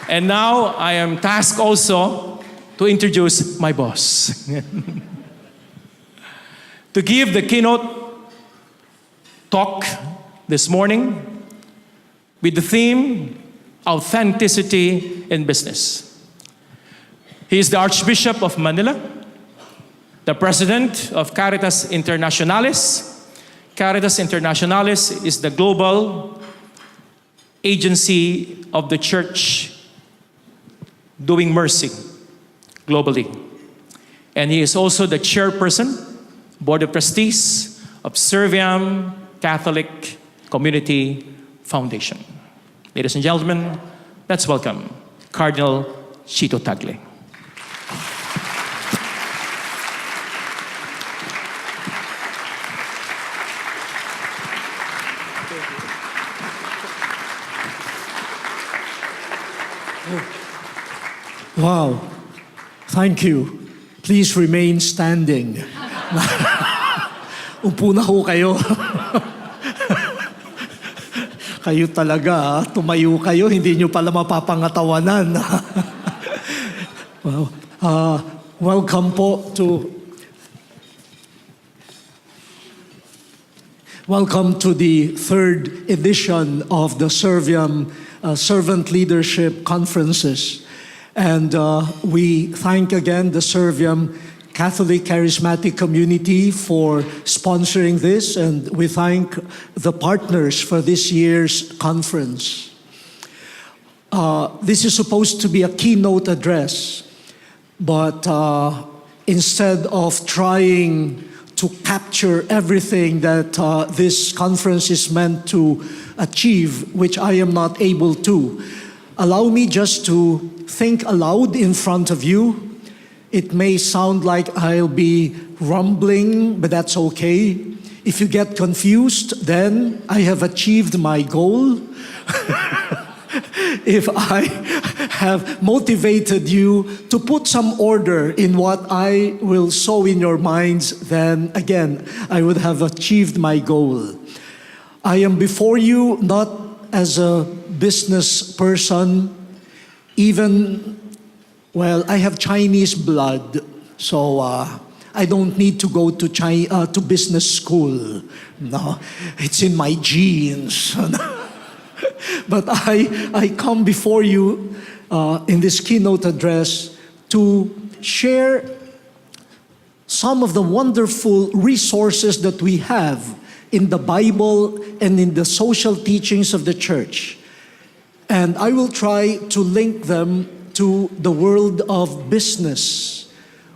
And now I am tasked also to introduce my boss. To give the keynote talk this morning with the theme, Authenticity in Business. He is the Archbishop of Manila, the President of Caritas Internationalis. Caritas Internationalis is the global agency of the church doing mercy globally. And he is also the chairperson, Board of Trustees of Serviam Catholic Community Foundation. Ladies and gentlemen, let's welcome Cardinal Chito Tagle. Wow. Thank you. Please remain standing. Upo na ho kayo. Kayo talaga, tumayo kayo, hindi nyo pala mapapangatawanan. Wow. Welcome to the third edition of the Serviam Servant Leadership Conferences. And we thank again the Serviam Catholic Charismatic Community for sponsoring this, and we thank the partners for this year's conference. This is supposed to be a keynote address, but instead of trying to capture everything that this conference is meant to achieve, which I am not able to, allow me just to think aloud in front of you. It may sound like I'll be rumbling, but that's okay. If you get confused, then I have achieved my goal. If I have motivated you to put some order in what I will sow in your minds, then again, I would have achieved my goal. I am before you not as a business person, even, well, I have Chinese blood, so I don't need to go to business school. No, it's in my genes. But I come before you in this keynote address to share some of the wonderful resources that we have in the Bible and in the social teachings of the church. And I will try to link them to the world of business,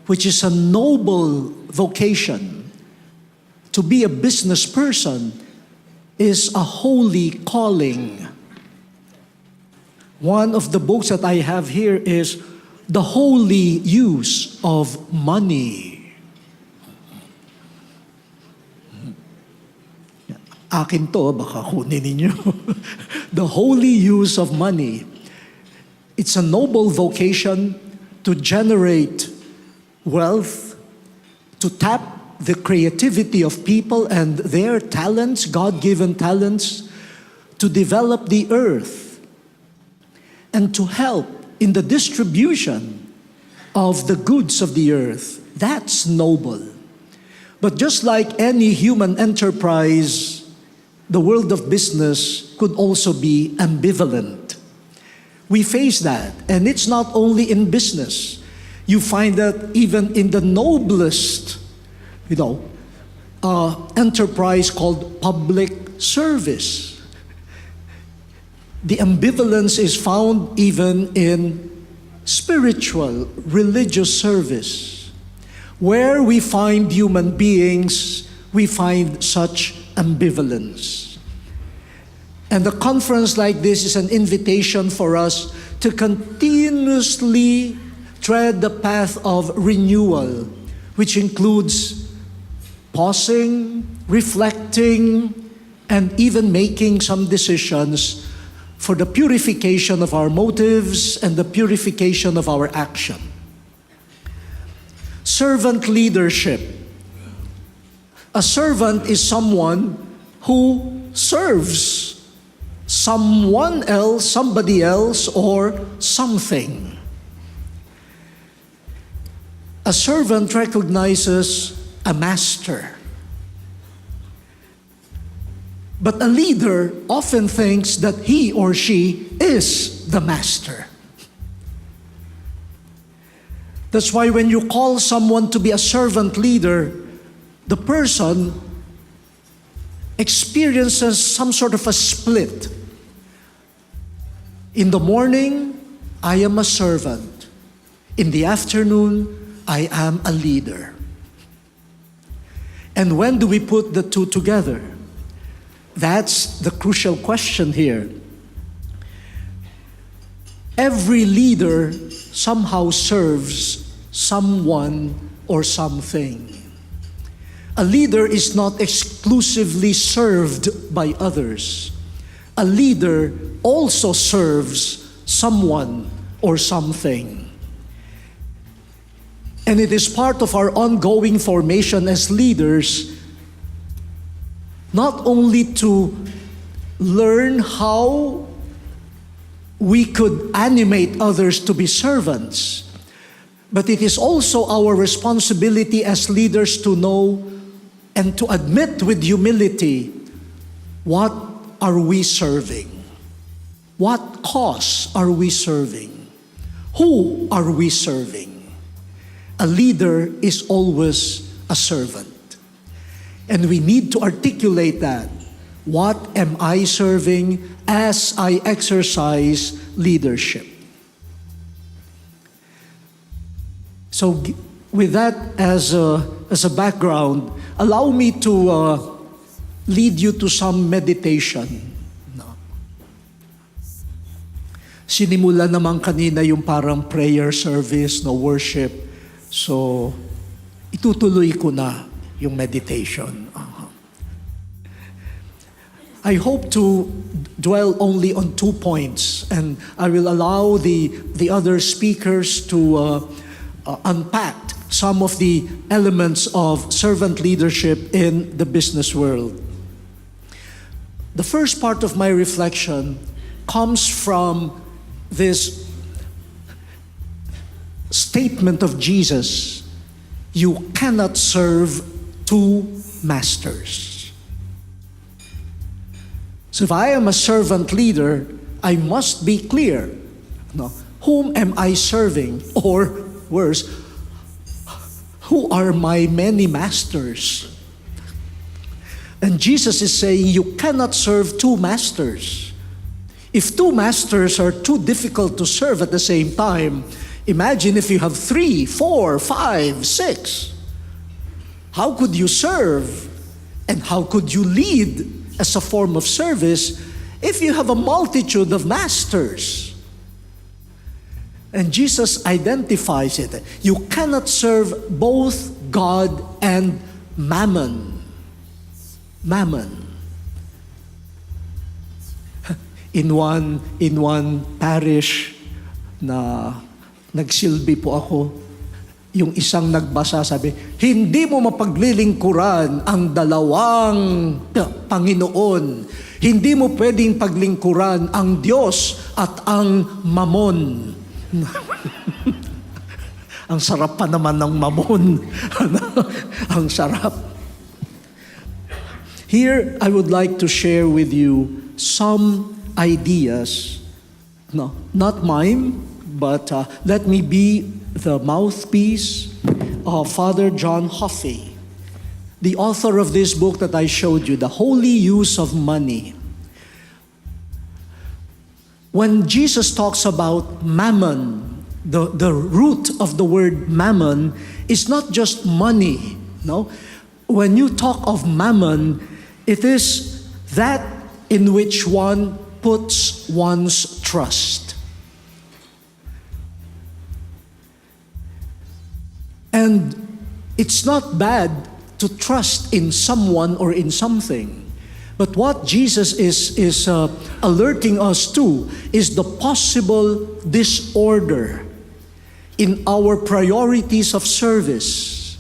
which is a noble vocation. To be a business person is a holy calling. One of the books that I have here is The Holy Use of Money. Akin to, baka kunin ninyo. The Holy Use of Money. It's a noble vocation to generate wealth, to tap the creativity of people and their talents, God-given talents, to develop the earth, and to help in the distribution of the goods of the earth. That's noble. But just like any human enterprise, the world of business could also be ambivalent. We face that, and it's not only in business. You find that even in the noblest, enterprise called public service. The ambivalence is found even in spiritual, religious service. Where we find human beings, we find such ambivalence. And a conference like this is an invitation for us to continuously tread the path of renewal, which includes pausing, reflecting, and even making some decisions for the purification of our motives and the purification of our action. Servant leadership. A servant is someone who serves someone else, somebody else, or something. A servant recognizes a master. But a leader often thinks that he or she is the master. That's why when you call someone to be a servant leader, the person experiences some sort of a split. In the morning, I am a servant. In the afternoon, I am a leader. And when do we put the two together? That's the crucial question here. Every leader somehow serves someone or something. A leader is not exclusively served by others. A leader also serves someone or something. And it is part of our ongoing formation as leaders not only to learn how we could animate others to be servants, but it is also our responsibility as leaders to know and to admit with humility, what are we serving? What cause are we serving? Who are we serving? A leader is always a servant. And we need to articulate that. What am I serving as I exercise leadership? So with that as a background, allow me to lead you to some meditation. No. Sinimula naman kanina yung parang prayer service, no worship. So itutuloy ko na yung meditation. I hope to dwell only on 2 points, and I will allow the other speakers to unpack some of the elements of servant leadership in the business world. The first part of my reflection comes from this statement of Jesus: you cannot serve two masters. So if I am a servant leader, I must be clear. No, whom am I serving? Or worse, who are my many masters? And Jesus is saying you cannot serve two masters. If two masters are too difficult to serve at the same time, imagine if you have 3, 4, 5, 6. How could you serve? And how could you lead as a form of service if you have a multitude of masters? And Jesus identifies it. You cannot serve both God and mammon. Mammon. In one parish na nagsilbi po ako, yung isang nagbasa sabi, hindi mo mapaglilingkuran ang dalawang Panginoon. Hindi mo pwedeng paglingkuran ang Diyos at ang mamon. Ang sarap pa naman ng mamon. Ang sarap. Here, I would like to share with you some ideas, no, not mine, but let me be the mouthpiece of Father John Hoffey, the author of this book that I showed you, The Holy Use of Money. When Jesus talks about mammon, the root of the word mammon is not just money. No, when you talk of mammon, it is that in which one puts one's trust. And it's not bad to trust in someone or in something. But what Jesus is alerting us to is the possible disorder in our priorities of service.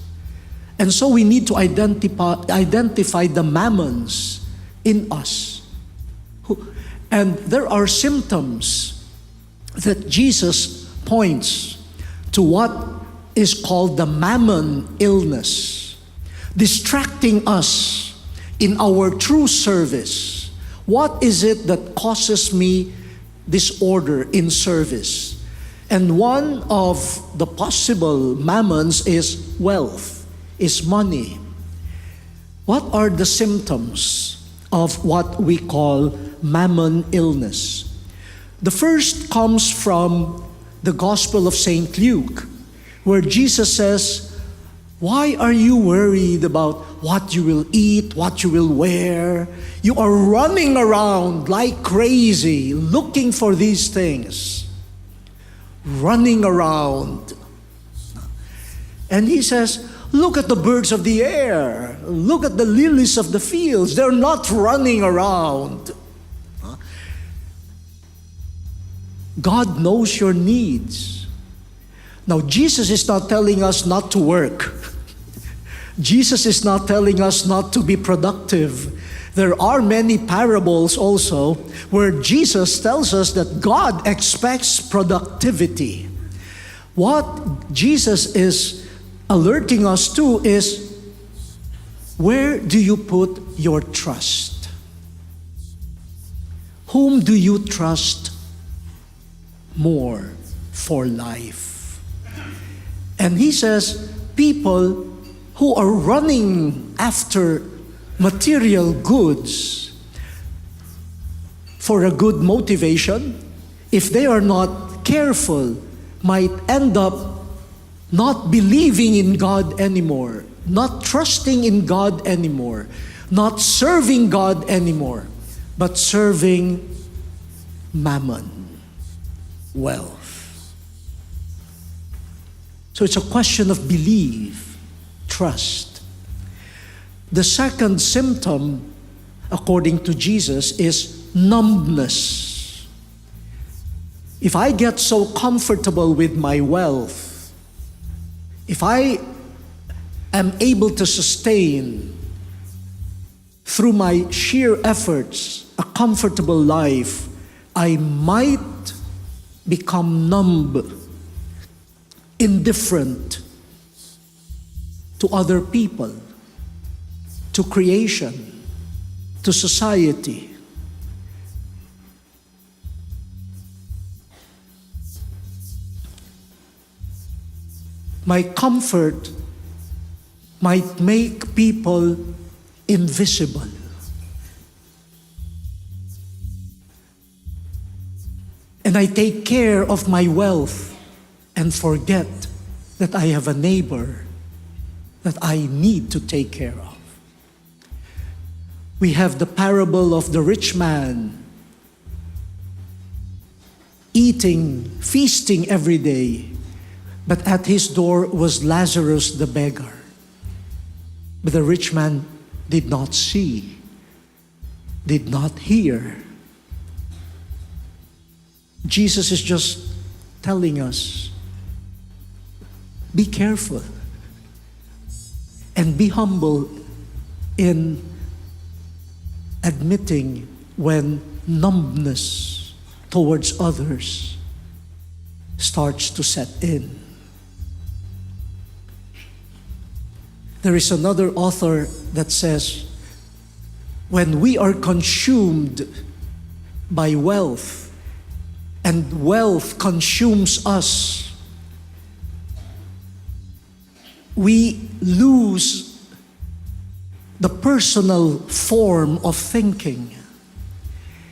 And so we need to identify the mammons in us. And there are symptoms that Jesus points to what is called the mammon illness, distracting us in our true service. What is it that causes me disorder in service? And one of the possible mammons is wealth, is money. What are the symptoms of what we call mammon illness? The first comes from the Gospel of St. Luke, where Jesus says, "Why are you worried about what you will eat, what you will wear? You are running around like crazy looking for these things." Running around. And he says, "Look at the birds of the air. Look at the lilies of the fields. They're not running around." God knows your needs. Now, Jesus is not telling us not to work. Jesus is not telling us not to be productive. There are many parables also where Jesus tells us that God expects productivity. What Jesus is alerting us to is, where do you put your trust? Whom do you trust more for life? And he says, people who are running after material goods for a good motivation, if they are not careful, might end up not believing in God anymore, not trusting in God anymore, not serving God anymore, but serving mammon, wealth. So it's a question of belief, trust. The second symptom, according to Jesus, is numbness. If I get so comfortable with my wealth, if I am able to sustain through my sheer efforts a comfortable life, I might become numb, indifferent to other people, to creation, to society. My comfort might make people invisible. And I take care of my wealth and forget that I have a neighbor that I need to take care of. We have the parable of the rich man eating, feasting every day, but at his door was Lazarus the beggar. But the rich man did not see, did not hear. Jesus is just telling us, be careful and be humble in admitting when numbness towards others starts to set in. There is another author that says, when we are consumed by wealth, and wealth consumes us, we lose the personal form of thinking,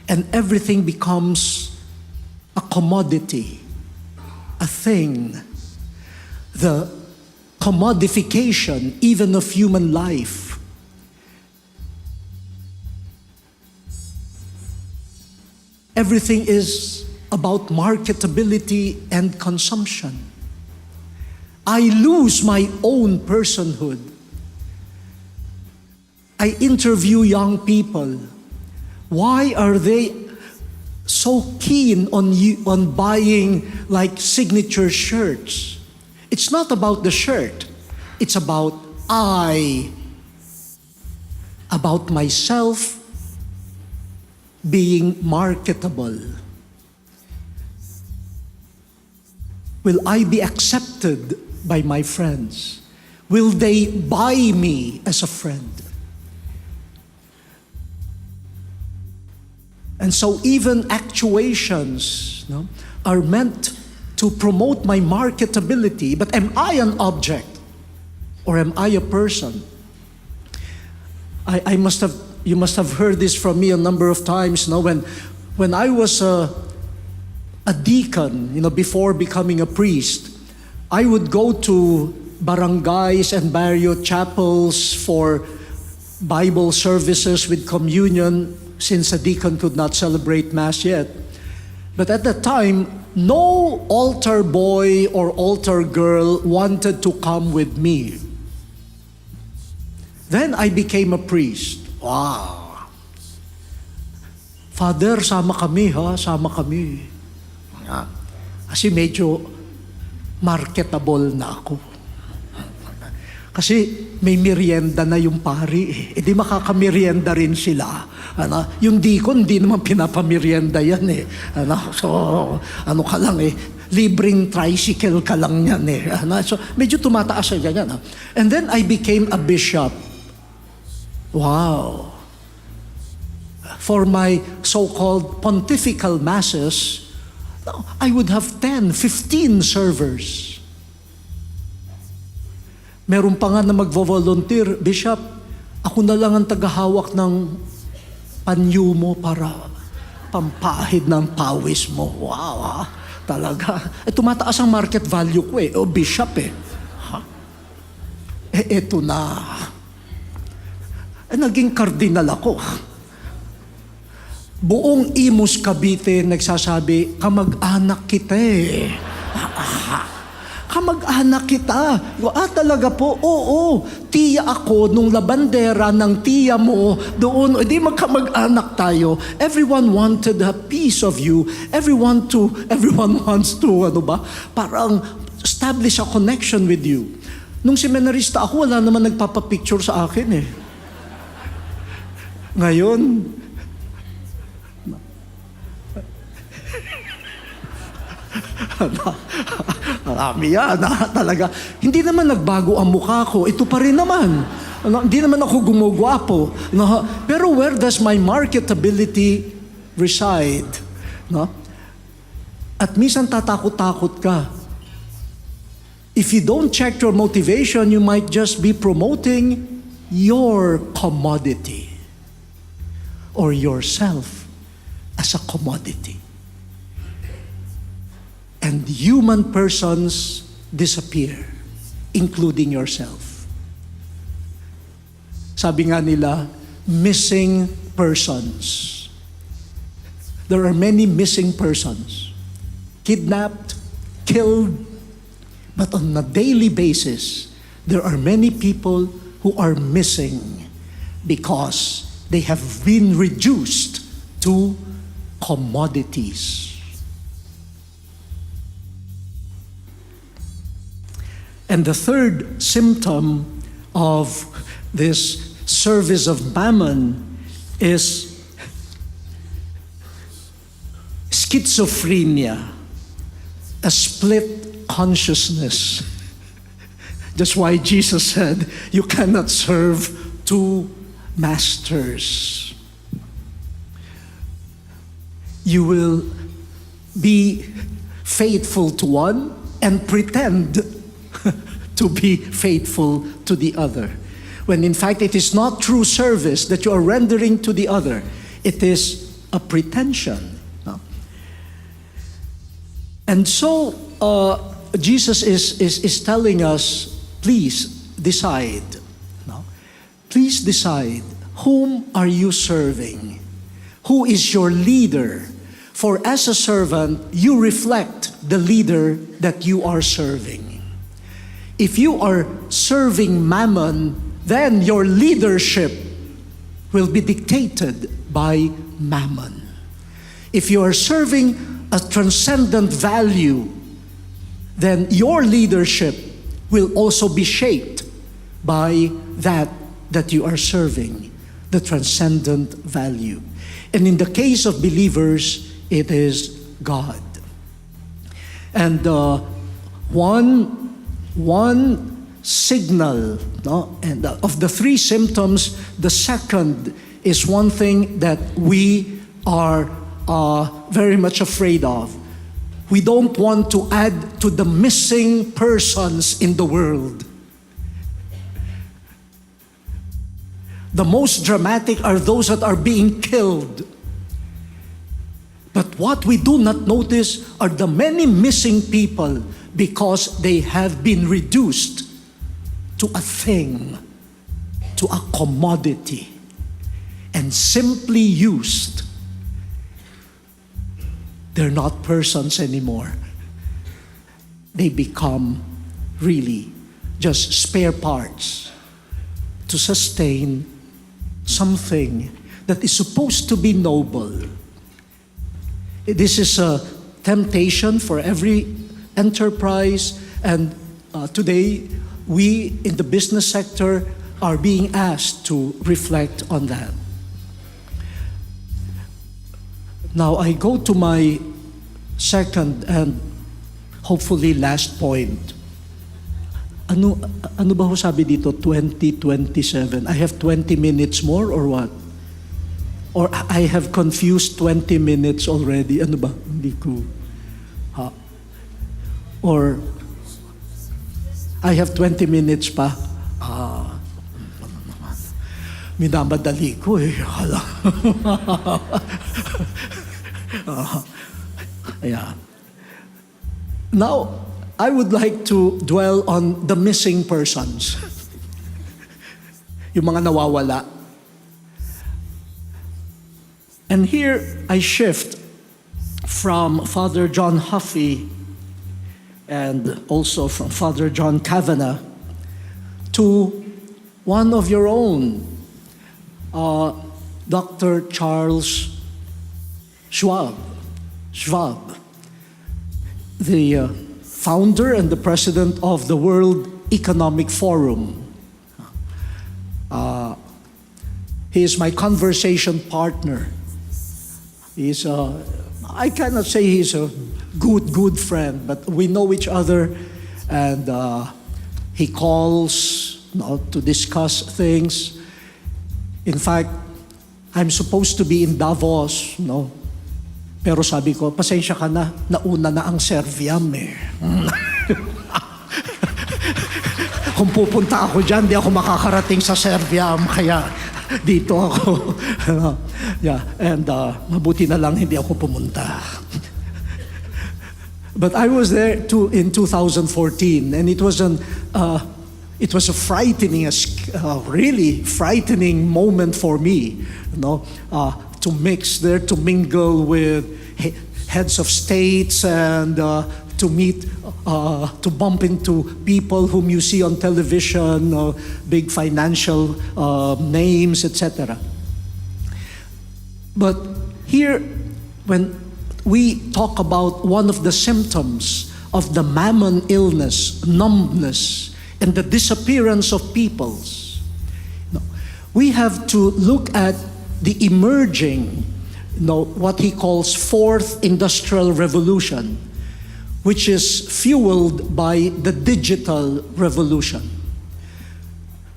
and everything becomes a commodity, a thing. The commodification even of human life. Everything is about marketability and consumption. I lose my own personhood. I interview young people. Why are they so keen on buying like signature shirts? It's not about the shirt. It's about about myself, being marketable? Will I be accepted by my friends? Will they buy me as a friend? And so even actuations, no, are meant to promote my marketability. But am I an object or am I a person? You must have heard this from me a number of times. No, when I was a deacon, before becoming a priest, I would go to barangays and barrio chapels for Bible services with communion, since a deacon could not celebrate Mass yet. But at that time, no altar boy or altar girl wanted to come with me. Then I became a priest. Wow! Father, sama kami ha, sama kami. Kasi medyo marketable na ako. Kasi may merienda na yung pari. Eh di makakamerienda rin sila. Yung deacon, di naman pinapamerienda yan eh. So, ka lang eh. Libreng tricycle ka lang yan eh. So, medyo tumataas siya ganyan. And then I became a bishop. Wow. For my so-called pontifical masses, I would have 10, 15 servers. Meron pa nga na magvo-volunteer, Bishop, ako na lang ang tagahawak ng panyo mo para pampahid ng pawis mo. Wow, talaga. Tumataas ang market value ko eh. O Bishop eh. Eto na. Naging kardinal ako. Buong Imus Cavite nagsasabi, kamag-anak kita eh. Kamag-anak kita. Talaga po? Oo. Tiya ako nung labandera ng tiya mo doon. Di magkamag-anak tayo. Everyone wanted a piece of you. Everyone wants to, parang establish a connection with you. Nung seminarista ako, wala naman nagpapapicture sa akin eh. Ngayon, marami yan, talaga. Hindi naman nagbago ang mukha ko. Ito pa rin naman. Hindi naman ako gumugwapo. Pero where does my marketability reside? At minsan tatakot-takot ka. If you don't check your motivation, you might just be promoting your commodity or yourself as a commodity. And human persons disappear, including yourself. Sabi nga nila, missing persons. There are many missing persons. Kidnapped, killed, but on a daily basis, there are many people who are missing because they have been reduced to commodities. And the third symptom of this service of mammon is schizophrenia, a split consciousness. That's why Jesus said, you cannot serve two masters. You will be faithful to one and pretend to be faithful to the other. When in fact it is not true service that you are rendering to the other. It is a pretension. And so Jesus is telling us, please decide. Please decide, whom are you serving? Who is your leader? For as a servant, you reflect the leader that you are serving. If you are serving mammon, then your leadership will be dictated by mammon. If you are serving a transcendent value, then your leadership will also be shaped by that you are serving, the transcendent value. And in the case of believers, it is God. And one signal, no? And of the three symptoms, the second is one thing that we are very much afraid of. We don't want to add to the missing persons in the world. The most dramatic are those that are being killed. But what we do not notice are the many missing people because they have been reduced to a thing, to a commodity, and simply used. They're not persons anymore. They become really just spare parts to sustain something that is supposed to be noble. This is a temptation for every enterprise, and today we in the business sector are being asked to reflect on that. Now I go to my second and hopefully last point. Ano ba ho sabi dito? 2027. I have 20 minutes more or what? Or I have confused 20 minutes already. Ano ba? Hindi ko. Or I have 20 minutes pa. Minamadali ko eh. Yeah. Now, I would like to dwell on the missing persons. Yung mga nawawala. And here I shift from Father John Huffey and also from Father John Kavanagh to one of your own, Dr. Charles Schwab, the founder and the president of the World Economic Forum. He is my conversation partner. He's I cannot say he's a good friend, but we know each other, and he calls to discuss things. In fact, I'm supposed to be in Davos, pero sabi ko, pasensya ka na, nauna na ang Serviam eh. Kung pupunta ako dyan, di ako makakarating sa Serviam, kaya dito ako. Yeah, and mabuti na lang hindi ako pumunta. But I was there too in 2014, and it was a frightening, really frightening moment for me, to mix there, to mingle with heads of states and to meet, to bump into people whom you see on television, big financial names, etc. But here, when we talk about one of the symptoms of the mammon illness, numbness, and the disappearance of peoples, we have to look at the emerging, what he calls fourth industrial revolution, which is fueled by the digital revolution.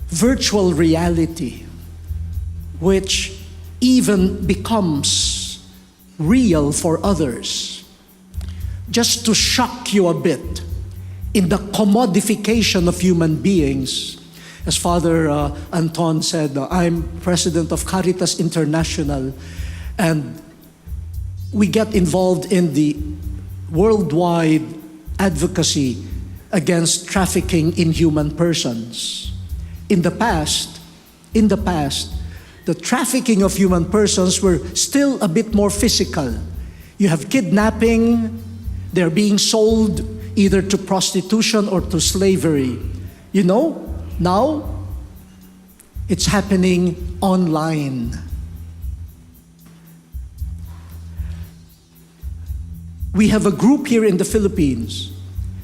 Virtual reality, which even becomes real for others. Just to shock you a bit, in the commodification of human beings, as Father Anton said, I'm president of Caritas International, and we get involved in the worldwide advocacy against trafficking in human persons. In the past, the trafficking of human persons were still a bit more physical. You have kidnapping, they're being sold either to prostitution or to slavery. Now, it's happening online. We have a group here in the Philippines,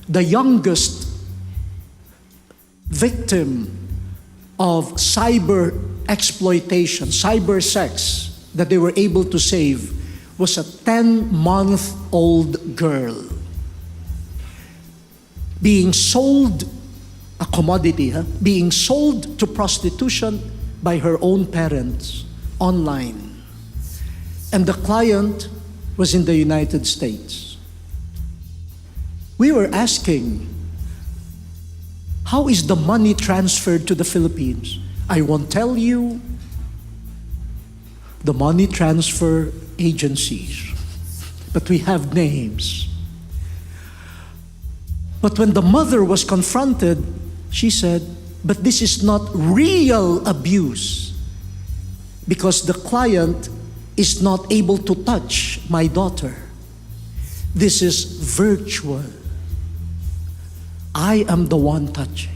the youngest victim of cyber exploitation, cyber sex, that they were able to save was a 10-month-old girl being sold, a commodity, being sold to prostitution by her own parents online. And the client was in the United States. We were asking, how is the money transferred to the Philippines? I won't tell you. The money transfer agencies, but we have names. But when the mother was confronted, she said, but this is not real abuse because the client is not able to touch my daughter. This is virtual. I am the one touching.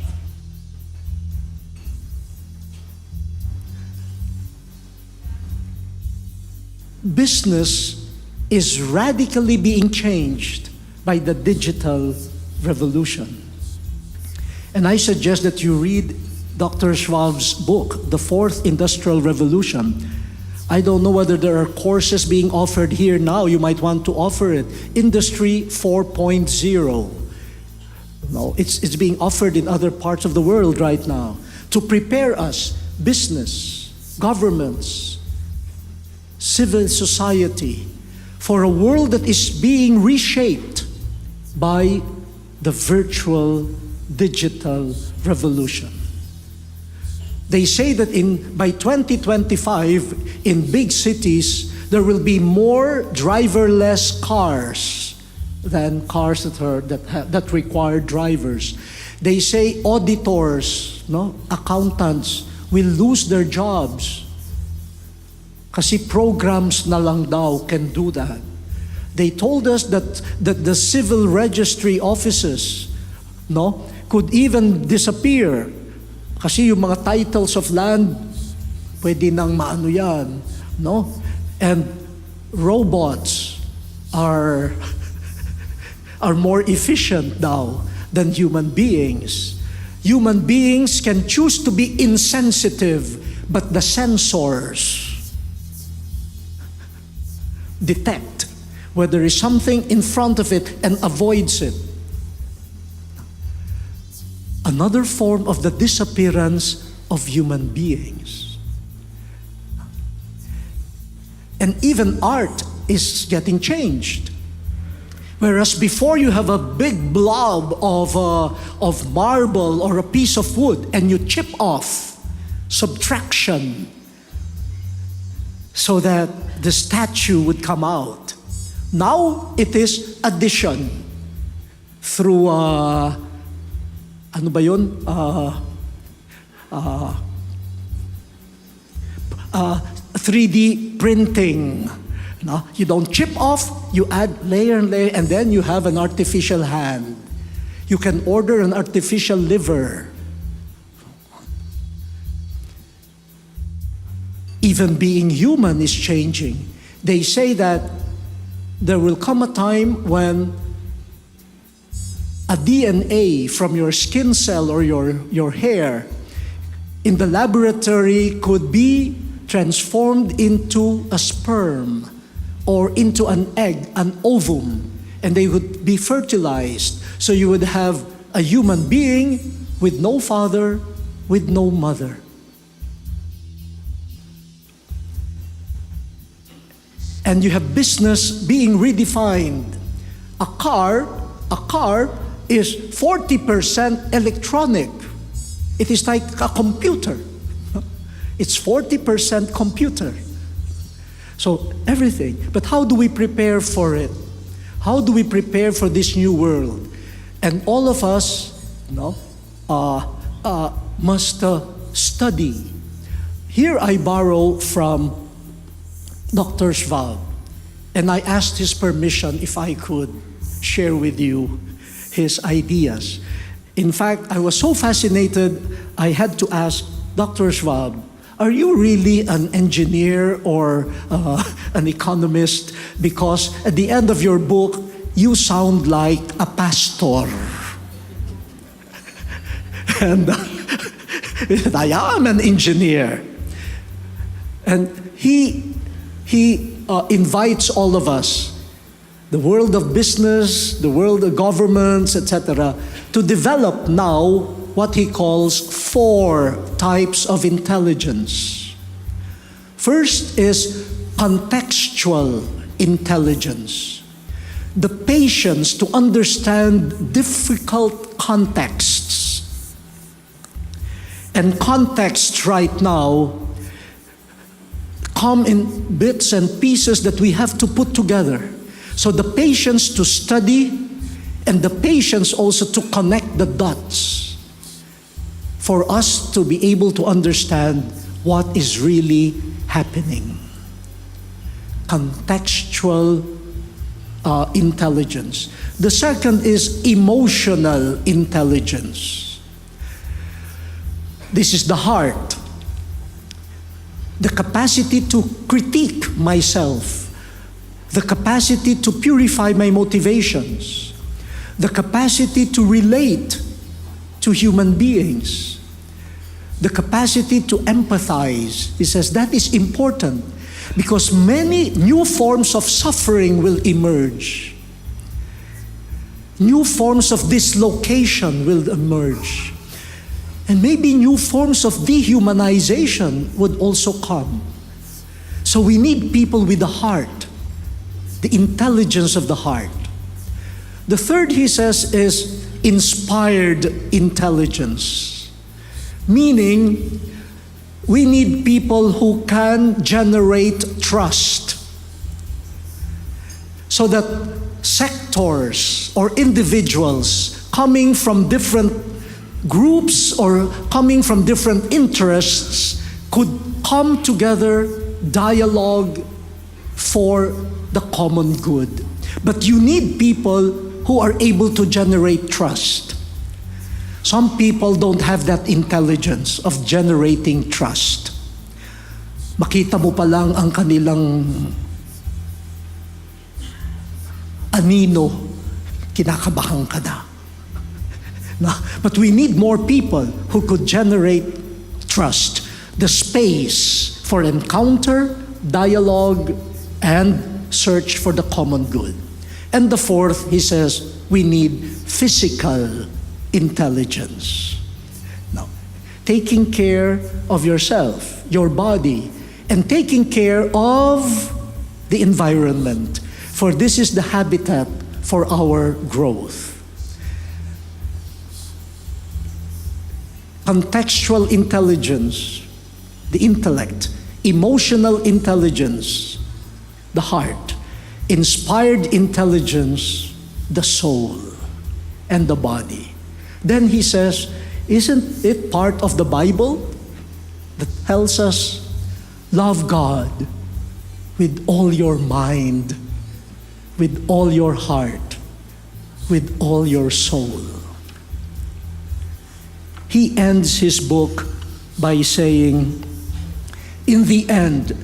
Business is radically being changed by the digital revolution. And I suggest that you read Dr. Schwab's book, The Fourth Industrial Revolution. I don't know whether there are courses being offered here now. You might want to offer it. Industry 4.0. No, it's being offered in other parts of the world right now to prepare us, business, governments, civil society, for a world that is being reshaped by the virtual digital revolution. They say that by 2025, in big cities, there will be more driverless cars than cars that require drivers. They say auditors, accountants will lose their jobs kasi programs na lang daw can do that. They told us that the civil registry offices could even disappear kasi yung mga titles of land pwede nang maano yan, and robots are more efficient now than human beings. Human beings can choose to be insensitive, but the sensors detect whether there is something in front of it and avoids it. Another form of the disappearance of human beings. And even art is getting changed. Whereas before you have a big blob of marble or a piece of wood and you chip off, subtraction, so that the statue would come out. Now it is addition through 3D printing. You don't chip off, you add layer and layer, and then you have an artificial hand. You can order an artificial liver. Even being human is changing. They say that there will come a time when a DNA from your skin cell or your hair in the laboratory could be transformed into a sperm or into an egg, an ovum, and they would be fertilized. So you would have a human being with no father, with no mother. And you have business being redefined. A car is 40% electronic. It is like a computer. It's 40% computer. So everything. But how do we prepare for it? How do we prepare for this new world? And all of us must study. Here I borrow from Dr. Schwab, and I asked his permission if I could share with you his ideas. In fact, I was so fascinated, I had to ask Dr. Schwab, are you really an engineer or an economist? Because at the end of your book, you sound like a pastor. And I am an engineer. And he he invites all of us, the world of business, the world of governments, etc., to develop now what he calls 4 types of intelligence. First is contextual intelligence, the patience to understand difficult contexts. And contexts right now come in bits and pieces that we have to put together. So the patience to study and the patience also to connect the dots for us to be able to understand what is really happening. Contextual intelligence. The second is emotional intelligence. This is the heart. The capacity to critique myself. The capacity to purify my motivations. The capacity to relate to human beings. The capacity to empathize. He says that is important because many new forms of suffering will emerge. New forms of dislocation will emerge. And maybe new forms of dehumanization would also come. So we need people with the heart, the intelligence of the heart. The third, he says, is inspired intelligence. Meaning, we need people who can generate trust. So that sectors or individuals coming from different groups or coming from different interests could come together, dialogue for the common good. But you need people who are able to generate trust. Some people don't have that intelligence of generating trust. Makita mo pa lang ang kanilang anino, kinakabahan ka na. No, but we need more people who could generate trust, the space for encounter, dialogue, and search for the common good. And the fourth, he says, we need physical intelligence. Now, taking care of yourself, your body, and taking care of the environment, for this is the habitat for our growth. Contextual intelligence, the intellect, emotional intelligence, the heart, inspired intelligence, the soul, and the body. Then he says, isn't it part of the Bible that tells us, love God with all your mind, with all your heart, with all your soul? He ends his book by saying, in the end,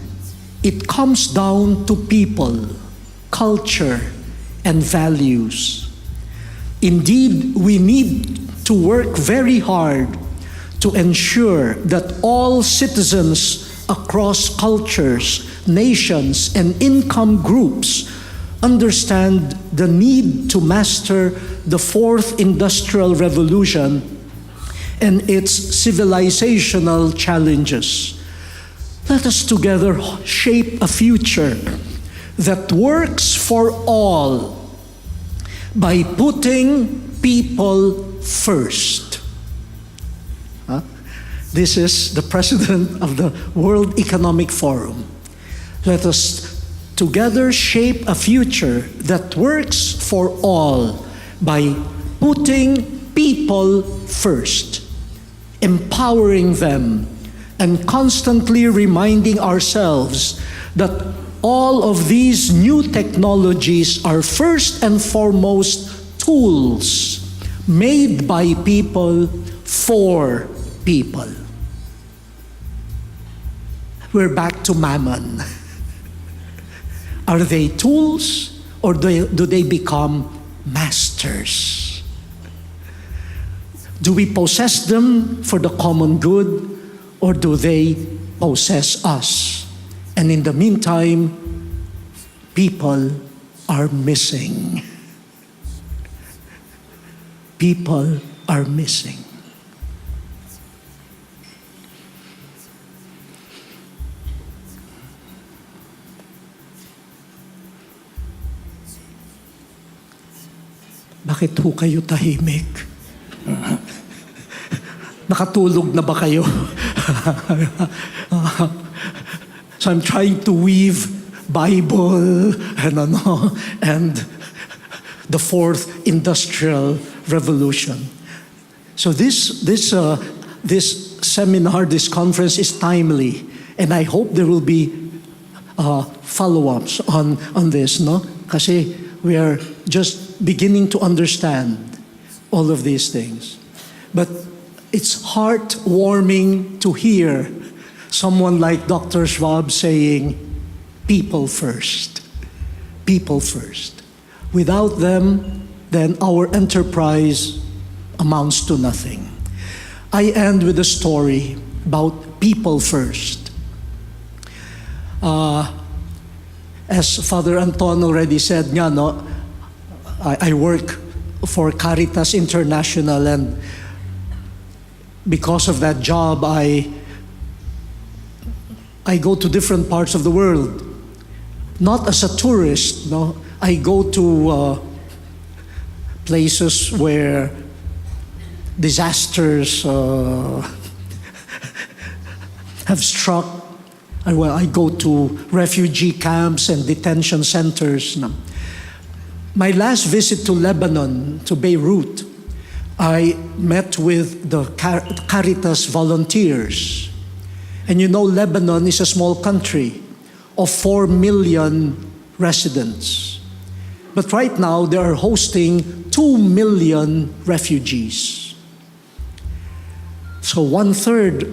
it comes down to people, culture, and values. Indeed, we need to work very hard to ensure that all citizens across cultures, nations, and income groups understand the need to master the fourth industrial revolution and its civilizational challenges. Let us together shape a future that works for all by putting people first. This is the president of the World Economic Forum. Let us together shape a future that works for all by putting people first, empowering them, and constantly reminding ourselves that all of these new technologies are first and foremost tools made by people for people. We're back to mammon. Are they tools or do they become masters? Do we possess them for the common good or do they possess us And in the meantime, people are missing. People are missing. Bakit ho kayo tahimik? Nakatulog na ba kayo? So I'm trying to weave Bible and the fourth industrial revolution. So this seminar, this conference is timely, and I hope there will be follow-ups on this, no? Kasi we are just beginning to understand all of these things. But it's heartwarming to hear someone like Dr. Schwab saying, people first. People first. Without them, then our enterprise amounts to nothing. I end with a story about people first. As Father Anton already said, I work for Caritas International, and because of that job, I go to different parts of the world. Not as a tourist, no. I go to places where disasters have struck. I go to refugee camps and detention centers. No. My last visit to Lebanon, to Beirut, I met with the Caritas volunteers. And you know, Lebanon is a small country of 4 million residents. But right now, they are hosting 2 million refugees. So 1/3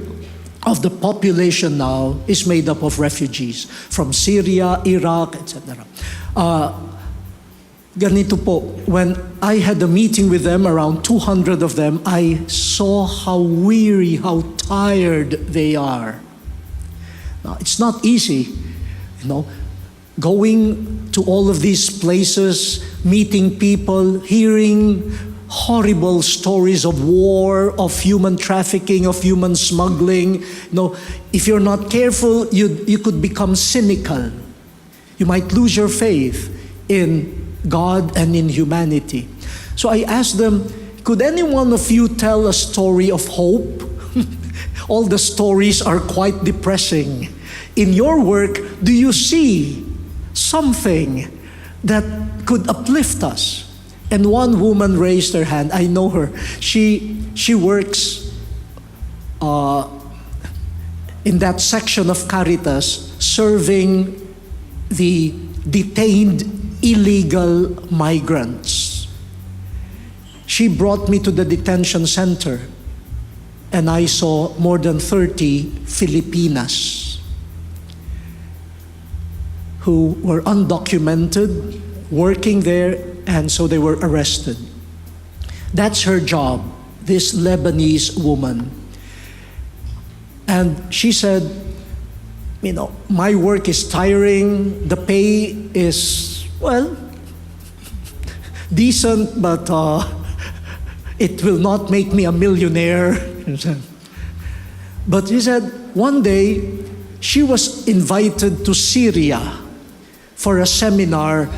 of the population now is made up of refugees from Syria, Iraq, etc. Ganito po, when I had a meeting with them, around 200 of them, I saw how weary, how tired they are. Now, it's not easy, going to all of these places, meeting people, hearing horrible stories of war, of human trafficking, of human smuggling. If you're not careful, you could become cynical. You might lose your faith in God and in humanity. So I asked them, could any one of you tell a story of hope? All the stories are quite depressing. In your work, do you see something that could uplift us? And one woman raised her hand. I know her. She works in that section of Caritas, serving the detained illegal migrants. She brought me to the detention center, and I saw more than 30 Filipinas who were undocumented, working there, and so they were arrested. That's her job, this Lebanese woman. And she said, my work is tiring, the pay is, decent, but it will not make me a millionaire. But she said, one day, she was invited to Syria for a seminar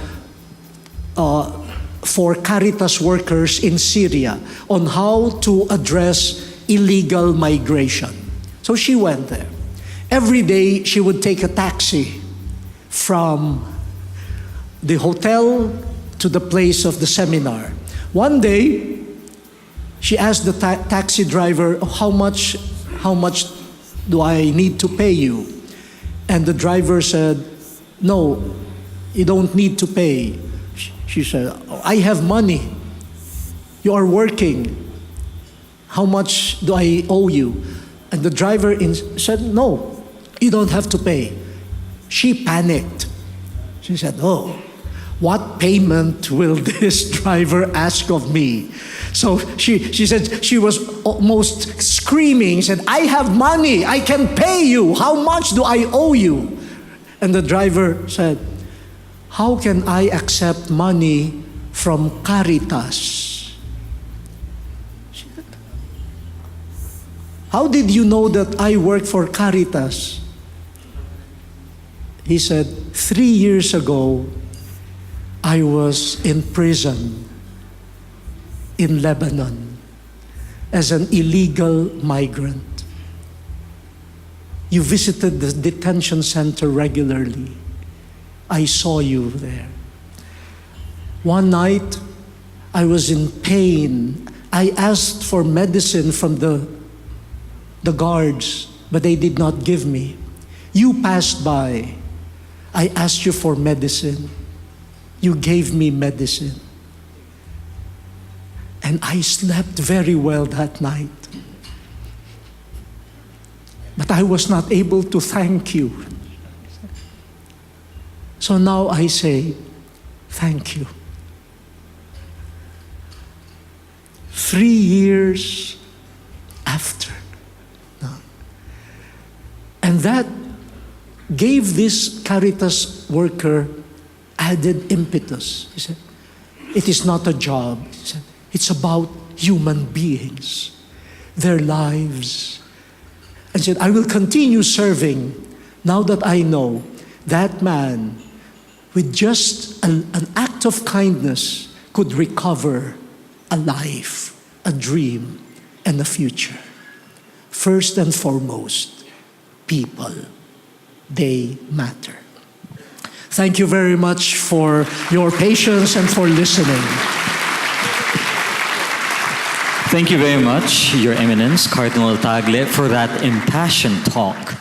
for Caritas workers in Syria on how to address illegal migration. So she went there. Every day, she would take a taxi from the hotel to the place of the seminar. One day, she asked the taxi driver, how much do I need to pay you? And the driver said, no, you don't need to pay. She said, I have money. You are working. How much do I owe you? And the driver said, no, you don't have to pay. She panicked. She said, oh, what payment will this driver ask of me? So she said she was almost screaming, said, I have money, I can pay you. How much do I owe you? And the driver said, "How can I accept money from Caritas?" "How did you know that I work for Caritas?" He said, 3 years ago, I was in prison in Lebanon as an illegal migrant. You visited the detention center regularly. I saw you there. One night, I was in pain. I asked for medicine from the guards, but they did not give me. You passed by. I asked you for medicine. You gave me medicine. And I slept very well that night. But I was not able to thank you. So now I say, thank you. 3 years after. And that gave this Caritas worker added impetus. He said, it is not a job. He said, it's about human beings, their lives. And said, I will continue serving now that I know that man, with just an act of kindness, could recover a life, a dream, and a future. First and foremost, people, they matter. Thank you very much for your patience and for listening. Thank you very much, Your Eminence, Cardinal Tagle, for that impassioned talk.